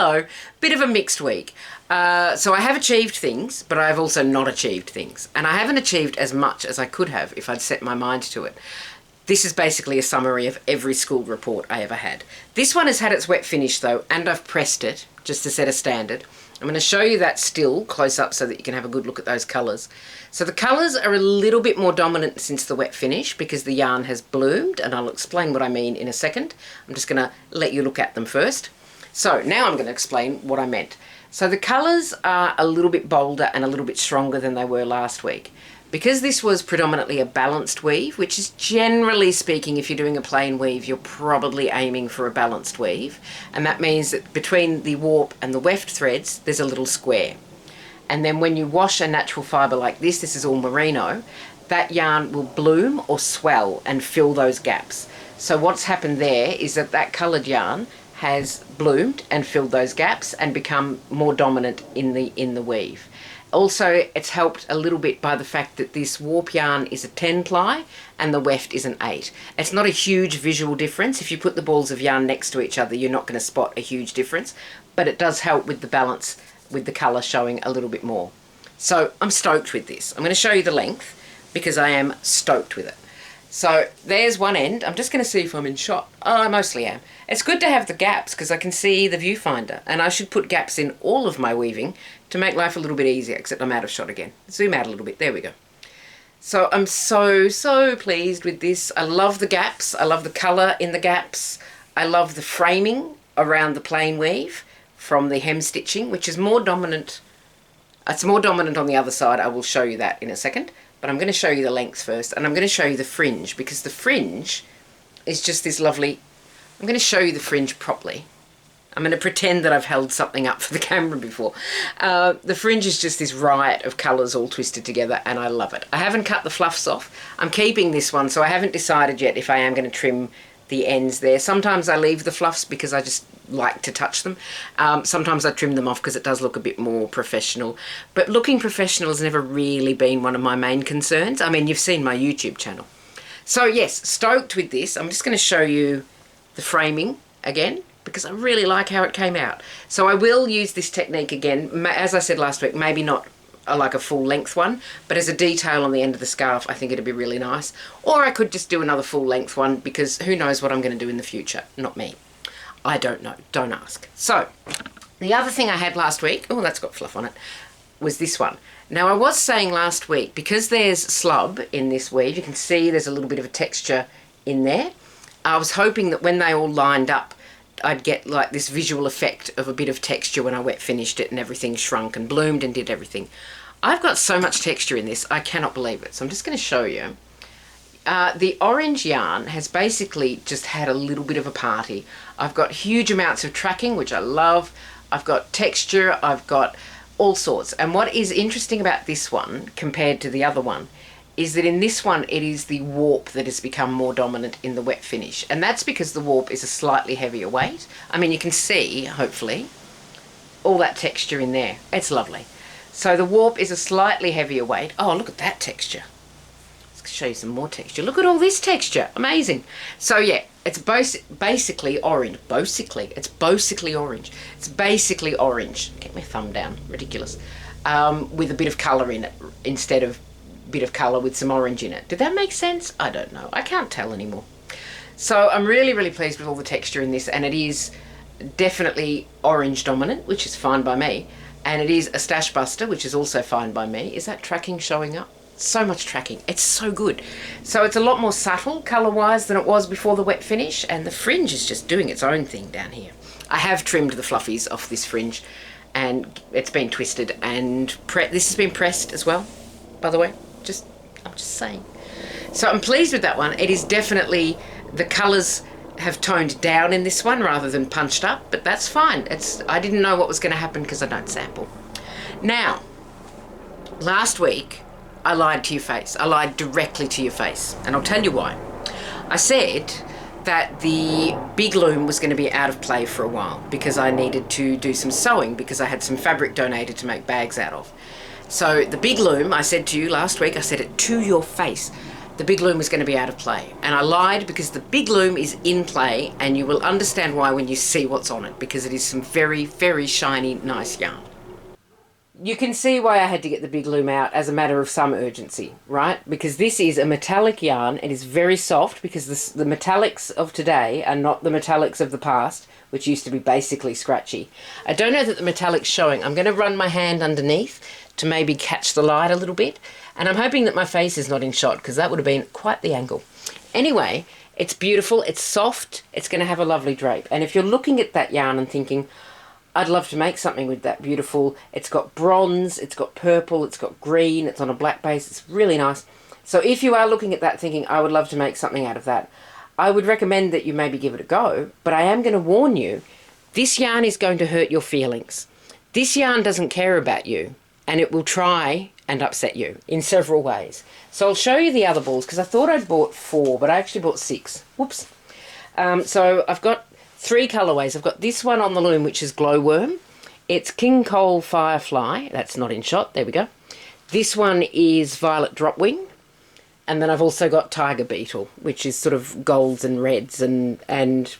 Hello, bit of a mixed week. So I have achieved things, but I've also not achieved things. And I haven't achieved as much as I could have if I'd set my mind to it. This is basically a summary of every school report I ever had. This one has had its wet finish though, and I've pressed it just to set a standard. I'm going to show you that still close up so that you can have a good look at those colours. So the colours are a little bit more dominant since the wet finish because the yarn has bloomed, and I'll explain what I mean in a second. I'm just going to let you look at them first. So now I'm going to explain what I meant. So the colours are a little bit bolder and a little bit stronger than they were last week. Because this was predominantly a balanced weave, which is generally speaking, if you're doing a plain weave, you're probably aiming for a balanced weave. And that means that between the warp and the weft threads, there's a little square. And then when you wash a natural fibre like this is all merino, that yarn will bloom or swell and fill those gaps. So what's happened there is that that coloured yarn has bloomed and filled those gaps and become more dominant in the weave. Also, it's helped a little bit by the fact that this warp yarn is a 10 ply and the weft is an 8. It's not a huge visual difference. If you put the balls of yarn next to each other, you're not going to spot a huge difference, but it does help with the balance, with the colour showing a little bit more. So I'm stoked with this. I'm going to show you the length because I am stoked with it. So there's one end. I'm just going to see if I'm in shot. Oh, I mostly am. It's good to have the gaps because I can see the viewfinder, and I should put gaps in all of my weaving to make life a little bit easier, except I'm out of shot again. Zoom out a little bit. There we go. So I'm so pleased with this. I love the gaps. I love the colour in the gaps. I love the framing around the plain weave from the hem stitching, which is more dominant. It's more dominant on the other side. I will show you that in a second. But I'm going to show you the length first, and I'm going to show you the fringe, because the fringe is just this lovely... I'm going to show you the fringe properly. I'm going to pretend that I've held something up for the camera before. The fringe is just this riot of colours all twisted together, and I love it. I haven't cut the fluffs off. I'm keeping this one, so I haven't decided yet if I am going to trim the ends there. Sometimes I leave the fluffs because I just like to touch them. Sometimes I trim them off because it does look a bit more professional. But looking professional has never really been one of my main concerns. I mean, you've seen my YouTube channel. So yes, stoked with this. I'm just going to show you the framing again, because I really like how it came out. So I will use this technique again, as I said last week, maybe not like a full length one, but as a detail on the end of the scarf, I think it'd be really nice. Or I could just do another full length one, because who knows what I'm going to do in the future. Not me. I don't know. Don't ask. So the other thing I had last week, oh, that's got fluff on it, was this one. Now I was saying last week, because there's slub in this weave, you can see there's a little bit of a texture in there. I was hoping that when they all lined up, I'd get like this visual effect of a bit of texture when I wet finished it and everything shrunk and bloomed and did everything. I've got so much texture in this, I cannot believe it. So I'm just going to show you. The orange yarn has basically just had a little bit of a party. I've got huge amounts of tracking, which I love. I've got texture, I've got all sorts. And what is interesting about this one compared to the other one is that in this one it is the warp that has become more dominant in the wet finish. And that's because the warp is a slightly heavier weight. I mean, you can see, hopefully, all that texture in there. It's lovely. So the warp is a slightly heavier weight. Oh, look at that texture. Let's show you some more texture. Look at all this texture. Amazing. So yeah, it's basically orange. It's basically orange. It's basically orange. Get my thumb down. Ridiculous. With a bit of colour in it instead of bit of colour with some orange in it. Did that make sense? I don't know. I can't tell anymore. So I'm really pleased with all the texture in this, and it is definitely orange dominant, which is fine by me, and it is a stash buster, which is also fine by me. Is that tracking showing up? So much tracking. It's so good. So it's a lot more subtle colour wise than it was before the wet finish, and the fringe is just doing its own thing down here. I have trimmed the fluffies off this fringe, and it's been twisted, and this has been pressed as well, by the way. I'm just saying. So I'm pleased with that one. It is definitely, the colours have toned down in this one rather than punched up, but that's fine. I didn't know what was going to happen because I don't sample. Now, last week I lied to your face. I lied directly to your face, and I'll tell you why. I said that the big loom was going to be out of play for a while because I needed to do some sewing because I had some fabric donated to make bags out of. So the big loom, I said to you last week, I said it to your face, the big loom was going to be out of play. And I lied, because the big loom is in play, and you will understand why when you see what's on it, because it is some very, very shiny, nice yarn. You can see why I had to get the big loom out as a matter of some urgency, right? Because this is a metallic yarn. It is very soft, because the metallics of today are not the metallics of the past, which used to be basically scratchy. I don't know that the metallic's showing. I'm going to run my hand underneath to maybe catch the light a little bit. And I'm hoping that my face is not in shot, because that would have been quite the angle. Anyway, it's beautiful. It's soft. It's going to have a lovely drape. And if you're looking at that yarn and thinking, I'd love to make something with that beautiful, it's got bronze, it's got purple, it's got green, it's on a black base, it's really nice. So if you are looking at that thinking, I would love to make something out of that, I would recommend that you maybe give it a go, but I am going to warn you, this yarn is going to hurt your feelings. This yarn doesn't care about you, and it will try and upset you in several ways. So I'll show you the other balls, because I thought I'd bought 4, but I actually bought 6. Whoops. So I've got 3 colourways. I've got this one on the loom, which is Glowworm. It's King Cole Firefly. That's not in shot. There we go. This one is Violet Dropwing. And then I've also got Tiger Beetle, which is sort of golds and reds and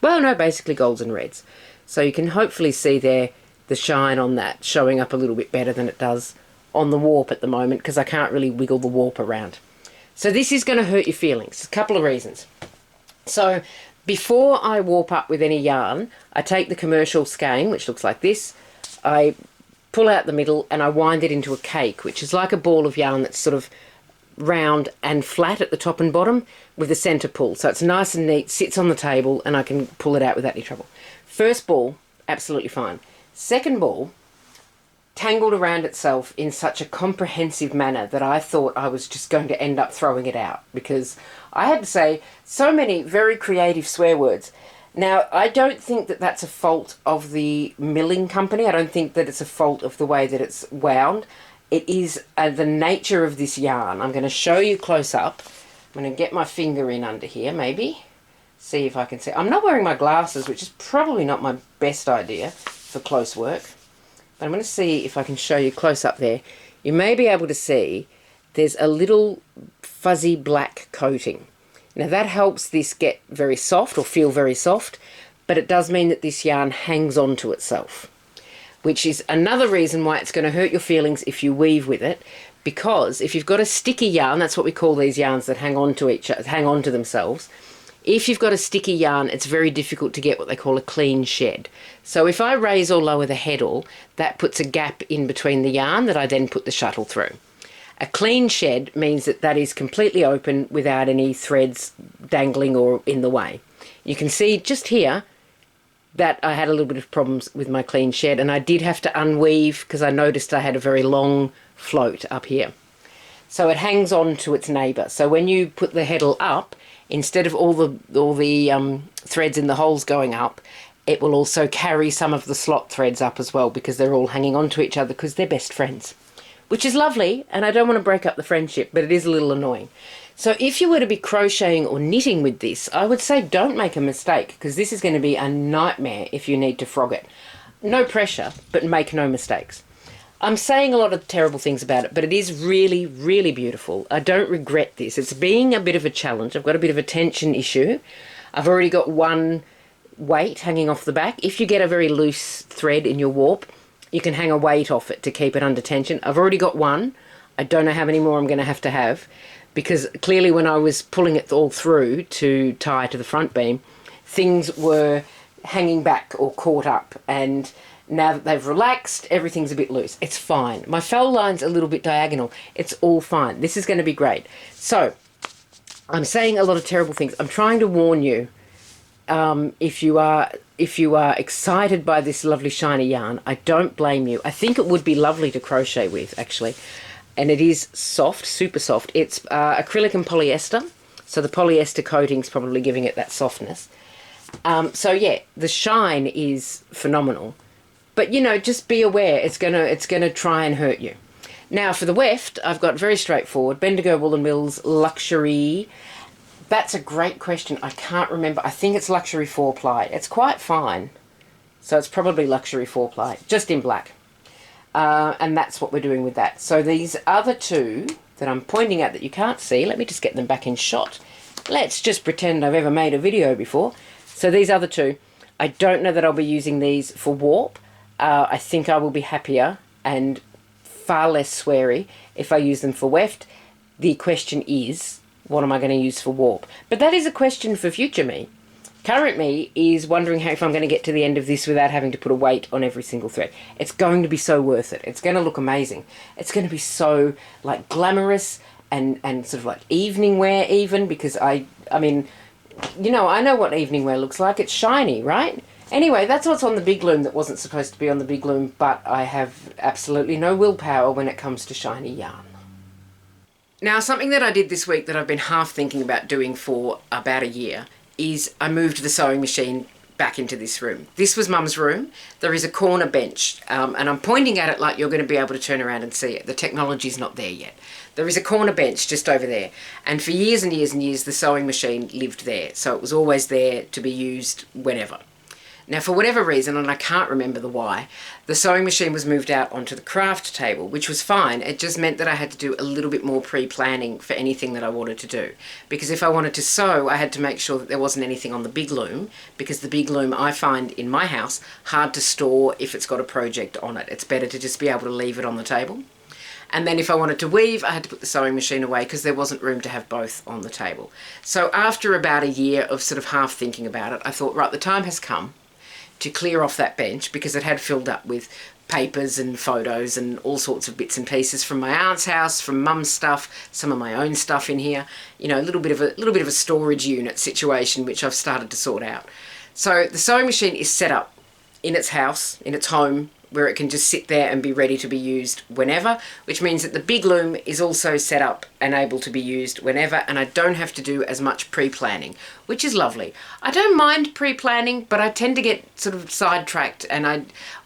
well, no, basically golds and reds. So you can hopefully see there the shine on that showing up a little bit better than it does on the warp at the moment, because I can't really wiggle the warp around. So this is going to hurt your feelings. A couple of reasons. So before I warp up with any yarn, I take the commercial skein, which looks like this. I pull out the middle and I wind it into a cake, which is like a ball of yarn that's sort of round and flat at the top and bottom with a centre pull. So it's nice and neat, sits on the table, and I can pull it out without any trouble. First ball, absolutely fine. Second ball, tangled around itself in such a comprehensive manner that I thought I was just going to end up throwing it out, because I had to say so many very creative swear words. Now, I don't think that that's a fault of the milling company. I don't think that it's a fault of the way that it's wound. It is the nature of this yarn. I'm going to show you close up. I'm going to get my finger in under here, maybe. See if I can see. I'm not wearing my glasses, which is probably not my best idea for close work. But I'm going to see if I can show you close up there. You may be able to see there's a little fuzzy black coating. Now that helps this get very soft or feel very soft, but it does mean that this yarn hangs on to itself, which is another reason why it's going to hurt your feelings if you weave with it, because if you've got a sticky yarn, that's what we call these yarns that hang on to themselves. If you've got a sticky yarn, it's very difficult to get what they call a clean shed. So if I raise or lower the heddle, that puts a gap in between the yarn that I then put the shuttle through. A clean shed means that that is completely open without any threads dangling or in the way. You can see just here that I had a little bit of problems with my clean shed, and I did have to unweave because I noticed I had a very long float up here. So it hangs on to its neighbour. So when you put the heddle up, instead of all the threads in the holes going up, it will also carry some of the slot threads up as well, because they're all hanging on to each other because they're best friends. Which is lovely, and I don't want to break up the friendship, but it is a little annoying. So if you were to be crocheting or knitting with this, I would say don't make a mistake, because this is going to be a nightmare if you need to frog it. No pressure, but make no mistakes. I'm saying a lot of terrible things about it, but it is really, really beautiful. I don't regret this. It's being a bit of a challenge. I've got a bit of a tension issue. I've already got one weight hanging off the back. If you get a very loose thread in your warp, you can hang a weight off it to keep it under tension. I've already got one. I don't know how many more I'm going to have, because clearly when I was pulling it all through to tie to the front beam, things were hanging back or caught up, and now that they've relaxed, everything's a bit loose. It's fine. My fell line's a little bit diagonal. It's all fine. This is going to be great. So I'm saying a lot of terrible things. I'm trying to warn you, if you are excited by this lovely shiny yarn, I don't blame you. I think it would be lovely to crochet with, actually. And it is soft, super soft. It's acrylic and polyester, so the polyester coating's probably giving it that softness. So yeah, the shine is phenomenal. But you know, just be aware, it's gonna try and hurt you. Now for the weft, I've got very straightforward Bendigo Wool and Mills Luxury. That's a great question. I can't remember. I think it's Luxury 4-ply. It's quite fine. So it's probably Luxury 4-ply, just in black. And that's what we're doing with that. So these other two that I'm pointing at that you can't see. Let me just get them back in shot. Let's just pretend I've ever made a video before. So these other two, I don't know that I'll be using these for warp. I think I will be happier and far less sweary if I use them for weft. The question is, what am I going to use for warp? But that is a question for future me. Current me is wondering how if I'm going to get to the end of this without having to put a weight on every single thread. It's going to be so worth it. It's going to look amazing. It's going to be so like glamorous and sort of like evening wear even, because I mean, you know, I know what evening wear looks like. It's shiny, right? Anyway, that's what's on the big loom that wasn't supposed to be on the big loom, but I have absolutely no willpower when it comes to shiny yarn. Now, something that I did this week that I've been half thinking about doing for about a year is I moved the sewing machine back into this room. This was Mum's room. There is a corner bench, and I'm pointing at it like you're going to be able to turn around and see it. The technology's not there yet. There is a corner bench just over there, and for years and years and years the sewing machine lived there, so it was always there to be used whenever. Now, for whatever reason, and I can't remember the why, the sewing machine was moved out onto the craft table, which was fine. It just meant that I had to do a little bit more pre-planning for anything that I wanted to do. Because if I wanted to sew, I had to make sure that there wasn't anything on the big loom, because the big loom I find in my house hard to store if it's got a project on it. It's better to just be able to leave it on the table. And then if I wanted to weave, I had to put the sewing machine away because there wasn't room to have both on the table. So after about a year of sort of half thinking about it, I thought, right, the time has come to clear off that bench, because it had filled up with papers and photos and all sorts of bits and pieces from my aunt's house, from Mum's stuff, some of my own stuff in here, you know, a little bit of a storage unit situation, which I've started to sort out. So the sewing machine is set up in its house, in its home, where it can just sit there and be ready to be used whenever, which means that the big loom is also set up and able to be used whenever, and I don't have to do as much pre-planning, which is lovely. I don't mind pre-planning, but I tend to get sort of sidetracked, and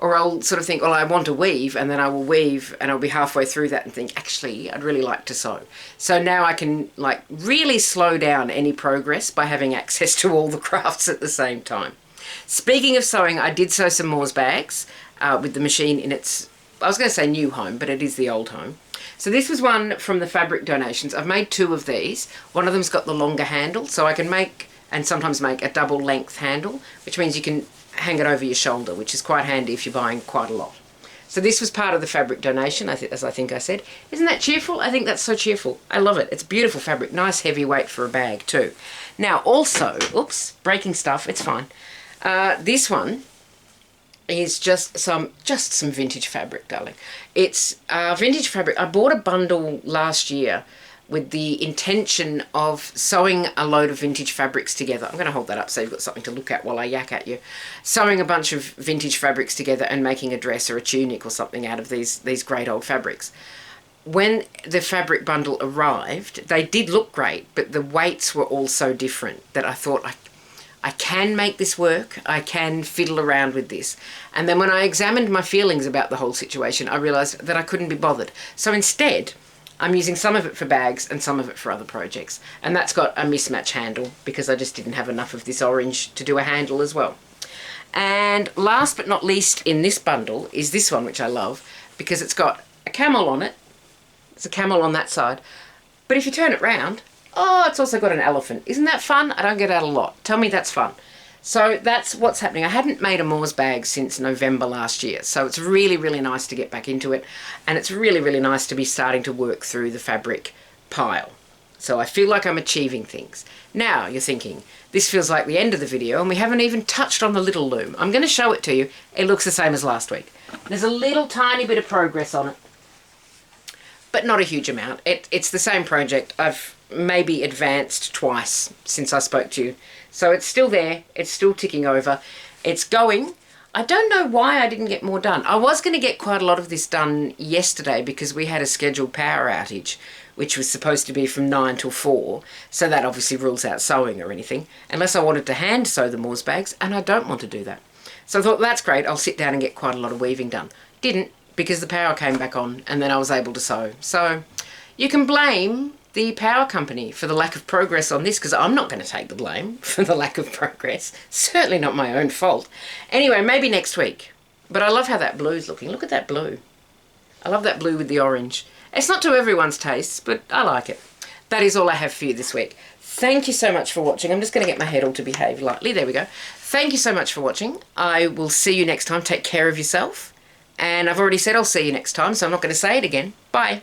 I'll sort of think, well, I want to weave, and then I will weave and I'll be halfway through that and think, actually, I'd really like to sew. So now I can like really slow down any progress by having access to all the crafts at the same time. Speaking of sewing, I did sew some Moore's bags with the machine in its, I was going to say new home, but it is the old home. So this was one from the fabric donations. I've made two of these. One of them's got the longer handle, so I can make, and sometimes make, a double length handle, which means you can hang it over your shoulder, which is quite handy if you're buying quite a lot. So this was part of the fabric donation, as I think I said. Isn't that cheerful? I think that's so cheerful. I love it. It's beautiful fabric. Nice heavy weight for a bag too. Now also, oops, breaking stuff, it's fine. This one is just some vintage fabric, darling. It's vintage fabric. I bought a bundle last year with the intention of sewing a load of vintage fabrics together. I'm going to hold that up so you've got something to look at while I yak at you. Sewing a bunch of vintage fabrics together and making a dress or a tunic or something out of these great old fabrics. When the fabric bundle arrived, they did look great, but the weights were all so different that I thought, I can make this work. I can fiddle around with this. And then when I examined my feelings about the whole situation, I realised that I couldn't be bothered. So instead, I'm using some of it for bags and some of it for other projects. And that's got a mismatch handle because I just didn't have enough of this orange to do a handle as well. And last but not least in this bundle is this one, which I love, because it's got a camel on it. It's a camel on that side. But if you turn it round, oh, it's also got an elephant. Isn't that fun? I don't get out a lot. Tell me that's fun. So that's what's happening. I hadn't made a Moore's bag since November last year. So it's really, really nice to get back into it. And it's really, really nice to be starting to work through the fabric pile. So I feel like I'm achieving things. Now you're thinking, this feels like the end of the video and we haven't even touched on the little loom. I'm going to show it to you. It looks the same as last week. There's a little tiny bit of progress on it, but not a huge amount. It's the same project. I've maybe advanced twice since I spoke to you. So it's still there. It's still ticking over. It's going. I don't know why I didn't get more done. I was going to get quite a lot of this done yesterday because we had a scheduled power outage, which was supposed to be from 9 till 4. So that obviously rules out sewing or anything, unless I wanted to hand sew the Moore's bags, and I don't want to do that. So I thought, that's great. I'll sit down and get quite a lot of weaving done. Didn't, because the power came back on and then I was able to sew. So you can blame the power company for the lack of progress on this, because I'm not going to take the blame for the lack of progress. Certainly not my own fault. Anyway, maybe next week. But I love how that blue's looking. Look at that blue. I love that blue with the orange. It's not to everyone's taste, but I like it. That is all I have for you this week. Thank you so much for watching. I'm just going to get my head all to behave lightly. There we go. Thank you so much for watching. I will see you next time. Take care of yourself. And I've already said I'll see you next time, so I'm not going to say it again. Bye.